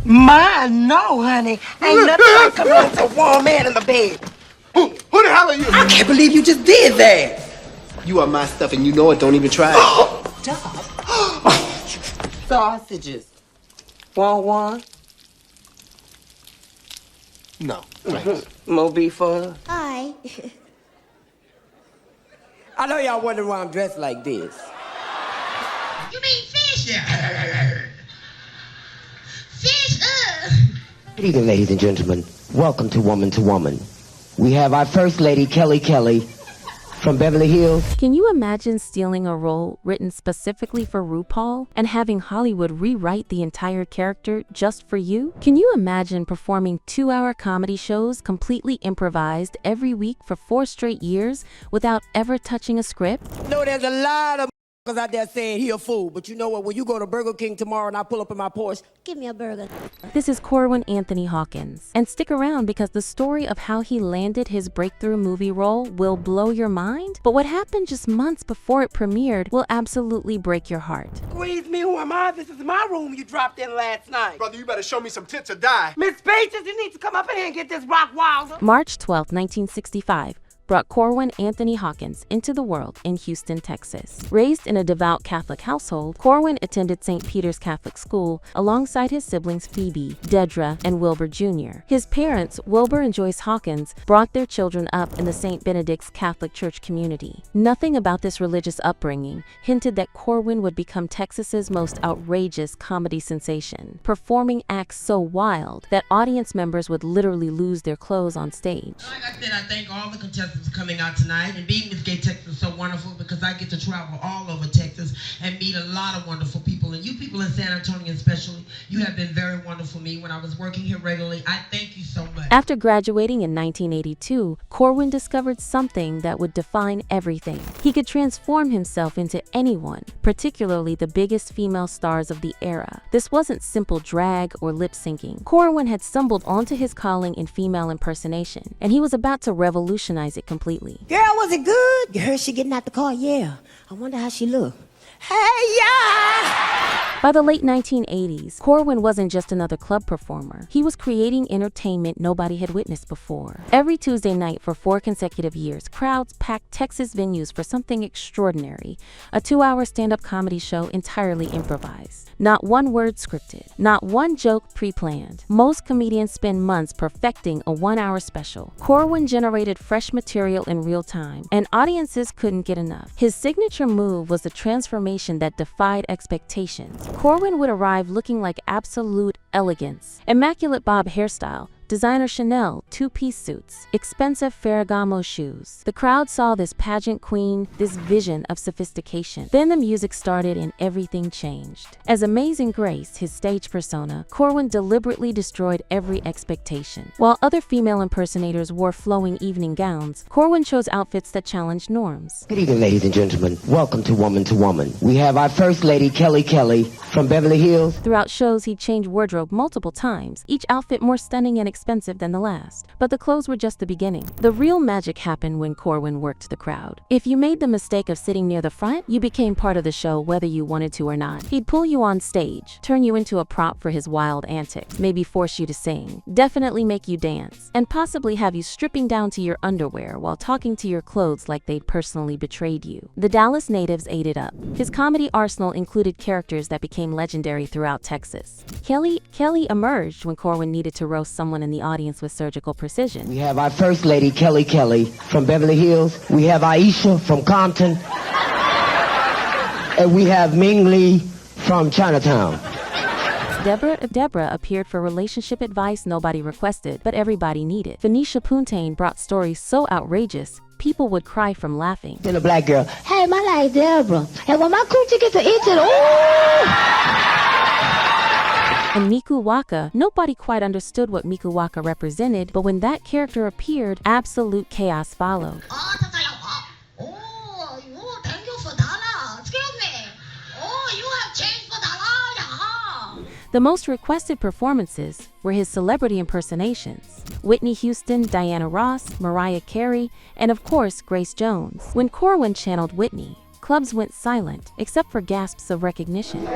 My, no, honey. Ain't nothing like coming home to a warm man in the bed. Who the hell are you? I can't believe you just did that. You are my stuff and you know it. Don't even try. Stop. Sausages. Want one? No, thanks. More beef for her? Hi. I know y'all wondering why I'm dressed like this. You mean fish? Fish, Good evening, ladies and gentlemen. Welcome to Woman to Woman. We have our First Lady, Kelly from Beverly Hills. Can you imagine stealing a role written specifically for RuPaul and having Hollywood rewrite the entire character just for you? Can you imagine performing 2-hour comedy shows completely improvised every week for 4 straight years without ever touching a script? No, there's a lot of out there saying he a fool, but you know what? When you go to Burger King tomorrow and I pull up in my Porsche, Give me a burger. This is Corwin Anthony Hawkins. And stick around because the story of how he landed his breakthrough movie role will blow your mind. But what happened just months before it premiered will absolutely break your heart. squeeze me, who am I? This is my room you dropped in last night. Brother, you better show me some tits or die. Miss Pages, you need to come up in here and get this rock wilder. March 12, 1965. Brought Corwin Anthony Hawkins into the world in Houston, Texas. Raised in a devout Catholic household, Corwin attended St. Peter's Catholic School alongside his siblings Phoebe, Dedra, and Wilbur Jr. His parents, Wilbur and Joyce Hawkins, brought their children up in the St. Benedict's Catholic Church community. Nothing about this religious upbringing hinted that Corwin would become Texas's most outrageous comedy sensation, performing acts so wild that audience members would literally lose their clothes on stage. like I said, I thank all the contestants for coming out tonight. And being Miss Gay Texas is so wonderful because I get to travel all over Texas and meet a lot of wonderful people. And you people in San Antonio especially, you have been very wonderful to me when I was working here regularly. I thank you so much. After graduating in 1982, Corwin discovered something that would define everything. He could transform himself into anyone, particularly the biggest female stars of the era. This wasn't simple drag or lip syncing. Corwin had stumbled onto his calling in female impersonation, and he was about to revolutionize it completely. Girl, was it good? You heard she getting out the car? Yeah. I wonder how she look. Hey, yeah! By the late 1980s, Corwin wasn't just another club performer. He was creating entertainment nobody had witnessed before. Every Tuesday night for 4 consecutive years, crowds packed Texas venues for something extraordinary, a 2-hour stand-up comedy show entirely improvised. Not one word scripted, not one joke pre-planned. Most comedians spend months perfecting a 1-hour special. Corwin generated fresh material in real time, and audiences couldn't get enough. His signature move was a transformation that defied expectations. Corwin would arrive looking like absolute elegance. Immaculate bob hairstyle, designer Chanel 2-piece suits, expensive Ferragamo shoes. The crowd saw this pageant queen, this vision of sophistication. Then the music started and everything changed. As Amazing Grace, his stage persona, Corwin deliberately destroyed every expectation. While other female impersonators wore flowing evening gowns, Corwin chose outfits that challenged norms. Good evening, ladies and gentlemen. Welcome to Woman to Woman. We have our First Lady, Kelly from Beverly Hills. Throughout shows, he'd change wardrobe multiple times, each outfit more stunning and expensive than the last. But the clothes were just the beginning. The real magic happened when Corwin worked the crowd. If you made the mistake of sitting near the front, you became part of the show whether you wanted to or not. He'd pull you on stage, turn you into a prop for his wild antics, maybe force you to sing, definitely make you dance, and possibly have you stripping down to your underwear while talking to your clothes like they'd personally betrayed you. The Dallas natives ate it up. His comedy arsenal included characters that became legendary throughout Texas. Kelly emerged when Corwin needed to roast someone in the audience with surgical precision. We have our First Lady, Kelly from Beverly Hills. We have Aisha from Compton. And we have Ming Lee from Chinatown. Deborah appeared for relationship advice nobody requested, but everybody needed. Venetia Puntain brought stories so outrageous, people would cry from laughing. Then a black girl, Hey, my name's Deborah. And when my coochie gets to itching, ooh! And Miku Waka, nobody quite understood what Miku Waka represented, but when that character appeared, absolute chaos followed. Oh, thank you for dollar. Excuse me. Oh, you have changed for dollar. Yeah. The most requested performances were his celebrity impersonations. Whitney Houston, Diana Ross, Mariah Carey, and of course, Grace Jones. When Corwin channeled Whitney, clubs went silent, except for gasps of recognition.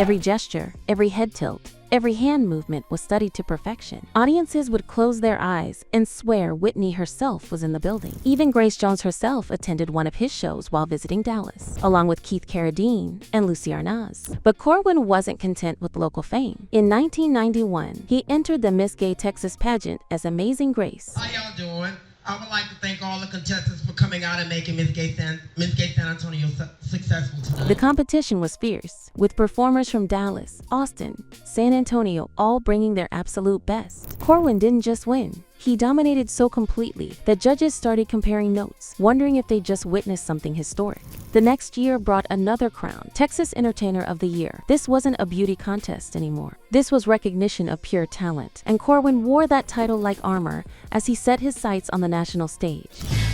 Every gesture, every head tilt, every hand movement was studied to perfection. Audiences would close their eyes and swear Whitney herself was in the building. Even Grace Jones herself attended one of his shows while visiting Dallas, along with Keith Carradine and Lucy Arnaz. But Corwin wasn't content with local fame. In 1991, he entered the Miss Gay Texas pageant as Amazing Grace. How y'all doing? I would like to thank all the contestants for coming out and making Miss Gay San Antonio successful tonight. The competition was fierce, with performers from Dallas, Austin, San Antonio all bringing their absolute best. Corwin didn't just win. He dominated so completely that judges started comparing notes, wondering if they just witnessed something historic. The next year brought another crown, Texas Entertainer of the Year. This wasn't a beauty contest anymore. This was recognition of pure talent, and Corwin wore that title like armor as he set his sights on the national stage.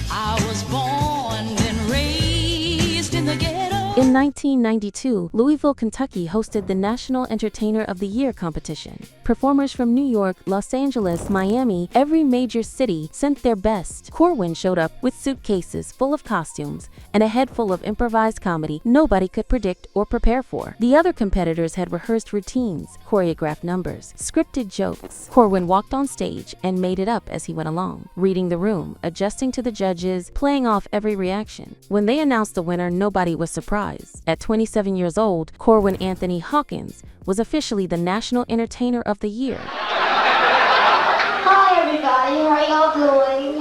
I was born and raised in the ghetto. In 1992, Louisville, Kentucky hosted the National Entertainer of the Year competition. Performers from New York, Los Angeles, Miami, every major city sent their best. Corwin showed up with suitcases full of costumes and a head full of improvised comedy nobody could predict or prepare for. The other competitors had rehearsed routines, choreographed numbers, scripted jokes. Corwin walked on stage and made it up as he went along, reading the room, adjusting to the judges, playing off every reaction. When they announced the winner, nobody was surprised. At 27 years old, Corwin Anthony Hawkins was officially the National Entertainer of the Year. Hi everybody, how are y'all doing?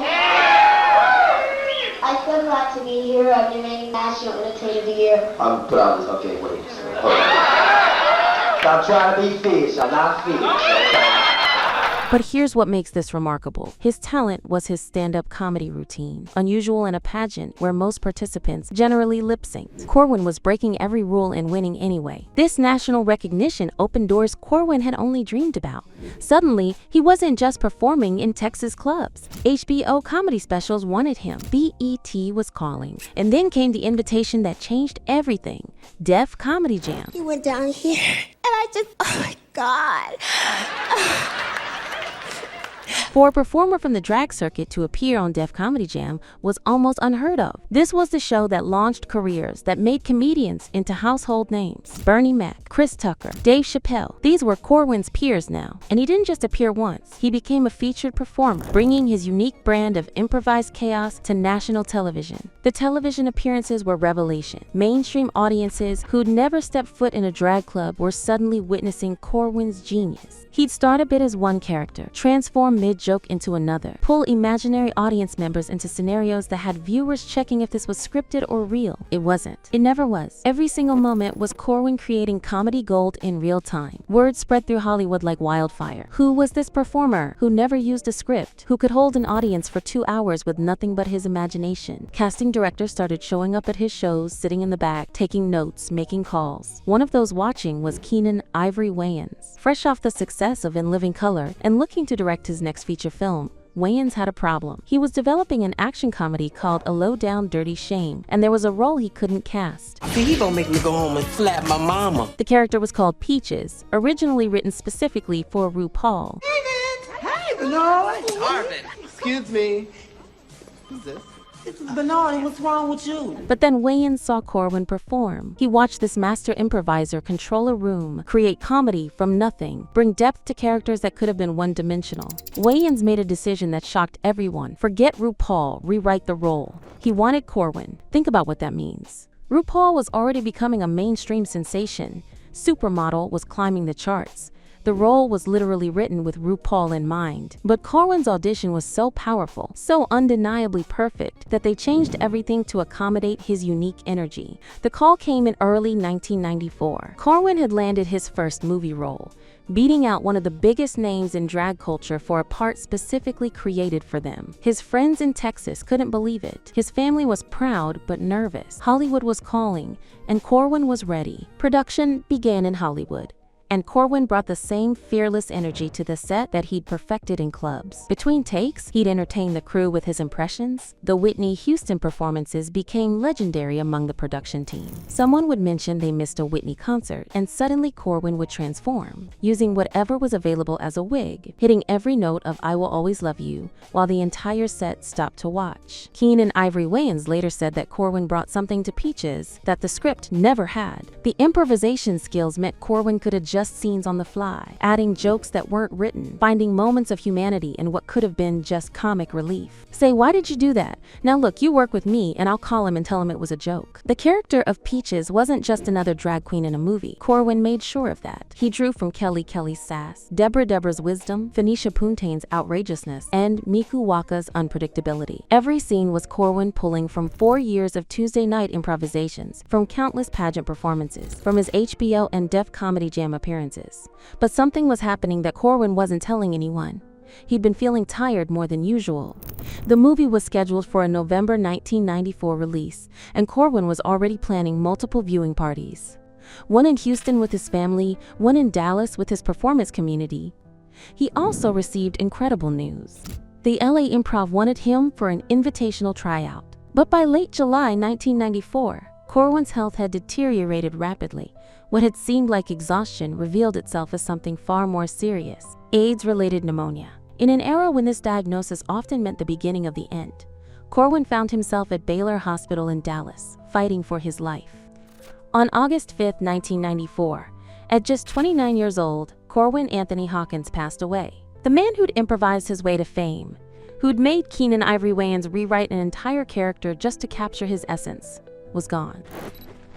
I'm so glad to be here. I'm your main National Entertainer of the Year. I'm proud. Okay, wait. Stop trying to be fish. I'm not fish. But here's what makes this remarkable. His talent was his stand-up comedy routine, unusual in a pageant where most participants generally lip-synced. Corwin was breaking every rule and winning anyway. This national recognition opened doors Corwin had only dreamed about. Suddenly, he wasn't just performing in Texas clubs. HBO comedy specials wanted him. BET was calling. And then came the invitation that changed everything. Def Comedy Jam. He went down here, and I just, oh my God. For a performer from the drag circuit to appear on Def Comedy Jam was almost unheard of. This was the show that launched careers, that made comedians into household names. Bernie Mac, Chris Tucker, Dave Chappelle. These were Corwin's peers now. And he didn't just appear once. He became a featured performer, bringing his unique brand of improvised chaos to national television. The television appearances were revelation. Mainstream audiences who'd never stepped foot in a drag club were suddenly witnessing Corwin's genius. He'd start a bit as one character, transform mid-joke into another, pull imaginary audience members into scenarios that had viewers checking if this was scripted or real. It wasn't. It never was. Every single moment was Corwin creating comedy gold in real time. Word spread through Hollywood like wildfire. Who was this performer who never used a script, who could hold an audience for 2 hours with nothing but his imagination? Casting directors started showing up at his shows, sitting in the back, taking notes, making calls. One of those watching was Keenan Ivory Wayans. Fresh off the success of In Living Color and looking to direct his next feature film, Wayans had a problem. He was developing an action comedy called A Low Down Dirty Shame, and there was a role he couldn't cast. See, he gonna make me go home and slap my mama. The character was called Peaches, originally written specifically for RuPaul. Hey, Bernard. Marvin. Excuse me. Who's this? This is Bernard. What's wrong with you? But then Wayans saw Corwin perform. He watched this master improviser control a room, create comedy from nothing, bring depth to characters that could have been one-dimensional. Wayans made a decision that shocked everyone. Forget RuPaul, rewrite the role. He wanted Corwin. Think about what that means. RuPaul was already becoming a mainstream sensation. Supermodel was climbing the charts. The role was literally written with RuPaul in mind. But Corwin's audition was so powerful, so undeniably perfect, that they changed everything to accommodate his unique energy. The call came in early 1994. Corwin had landed his first movie role, beating out one of the biggest names in drag culture for a part specifically created for them. His friends in Texas couldn't believe it. His family was proud but nervous. Hollywood was calling, and Corwin was ready. Production began in Hollywood. and Corwin brought the same fearless energy to the set that he'd perfected in clubs. Between takes, he'd entertain the crew with his impressions. The Whitney Houston performances became legendary among the production team. Someone would mention they missed a Whitney concert, and suddenly Corwin would transform, using whatever was available as a wig, hitting every note of I Will Always Love You, while the entire set stopped to watch. Keenen Ivory Wayans later said that Corwin brought something to Peaches that the script never had. The improvisation skills meant Corwin could adjust scenes on the fly, adding jokes that weren't written, finding moments of humanity in what could have been just comic relief. Say, why did you do that? Now look, you work with me and I'll call him and tell him it was a joke. The character of Peaches wasn't just another drag queen in a movie. Corwin made sure of that. He drew from Kelly's sass, Deborah's wisdom, Phoenicia Puntain's outrageousness, and Miku Waka's unpredictability. Every scene was Corwin pulling from 4 years of Tuesday night improvisations, from countless pageant performances, from his HBO and Def Comedy Jam appearances. But something was happening that Corwin wasn't telling anyone. He'd been feeling tired more than usual. The movie was scheduled for a November 1994 release, and Corwin was already planning multiple viewing parties. One in Houston with his family, one in Dallas with his performance community. He also received incredible news. The LA Improv wanted him for an invitational tryout. But by late July 1994, Corwin's health had deteriorated rapidly. What had seemed like exhaustion revealed itself as something far more serious: AIDS-related pneumonia. In an era when this diagnosis often meant the beginning of the end, Corwin found himself at Baylor Hospital in Dallas, fighting for his life. On August 5, 1994, at just 29 years old, Corwin Anthony Hawkins passed away. The man who'd improvised his way to fame, who'd made Keenen Ivory Wayans rewrite an entire character just to capture his essence, was gone.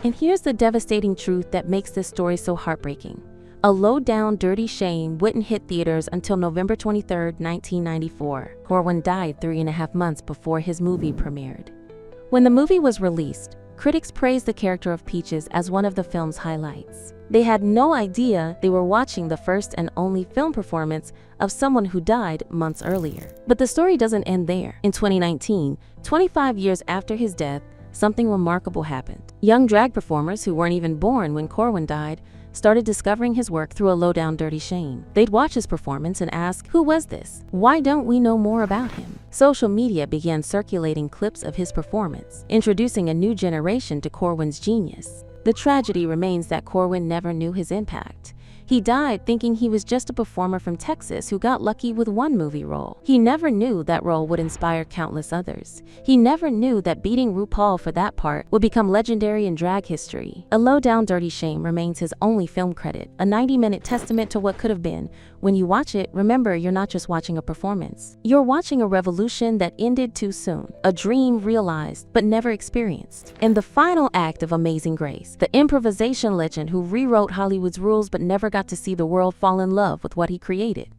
And here's the devastating truth that makes this story so heartbreaking. A Low-Down Dirty Shame wouldn't hit theaters until November 23, 1994. Corwin died 3.5 months before his movie premiered. When the movie was released, critics praised the character of Peaches as one of the film's highlights. They had no idea they were watching the first and only film performance of someone who died months earlier. But the story doesn't end there. In 2019, 25 years after his death, something remarkable happened. Young drag performers who weren't even born when Corwin died started discovering his work through a Low-Down Dirty Shame. They'd watch his performance and ask, who was this? Why don't we know more about him? Social media began circulating clips of his performance, introducing a new generation to Corwin's genius. The tragedy remains that Corwin never knew his impact. He died thinking he was just a performer from Texas who got lucky with one movie role. He never knew that role would inspire countless others. He never knew that beating RuPaul for that part would become legendary in drag history. A Low-Down Dirty Shame remains his only film credit, a 90-minute testament to what could have been. When you watch it, remember you're not just watching a performance. You're watching a revolution that ended too soon, a dream realized but never experienced. In the final act of Amazing Grace, the improvisation legend who rewrote Hollywood's rules but never got to see the world fall in love with what he created.